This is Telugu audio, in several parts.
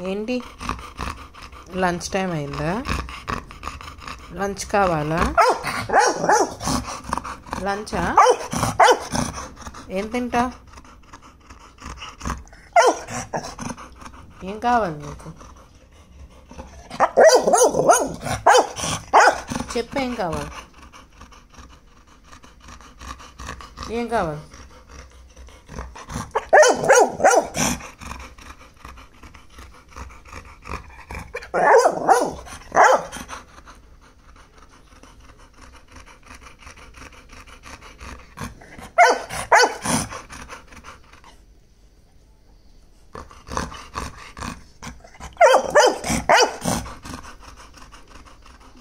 ఏంటి లంచ్ టైం అయిందా? లంచ్ కావాలా? లంచా? ఏం తింటా? ఏం కావాలి నీకు? చెప్పు, ఏం కావాలి? ఏం కావాలి?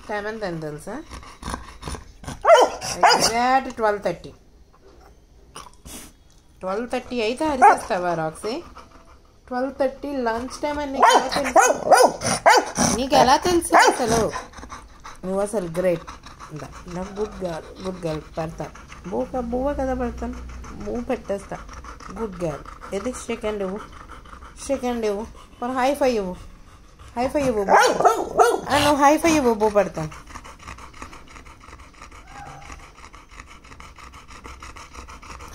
టైం ఎంత అని తెలుసా? ఎగ్జాక్ట్ 12:30. 12:30 అయితే అరిచేస్తావా రాక్సీ? 12:30 లంచ్ టైం అని నీకు ఎలా తెలుసు అసలు? నువ్వు అసలు గ్రేట్. గుడ్ గర్ల్ పెడతాను. బువ్వ కదా పెడతాను. బువ్వ పెట్టేస్తా. Good girl. ఇది సెకండ్ ఇవ్వు. మరి హైఫై ఇవ్వు. నువ్వు హైఫై ఇవ్వు. బువ్వ పెడతాను.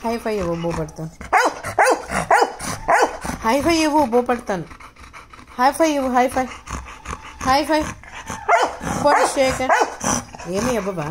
హైఫై ఇవ్వు. బువ్వ పెడతాను. హైఫై ఇవ్వు. బువ్వ పెడతాను. హైఫై ఇవ్వు. High five for shake. ఏమి ఇవ్వవా?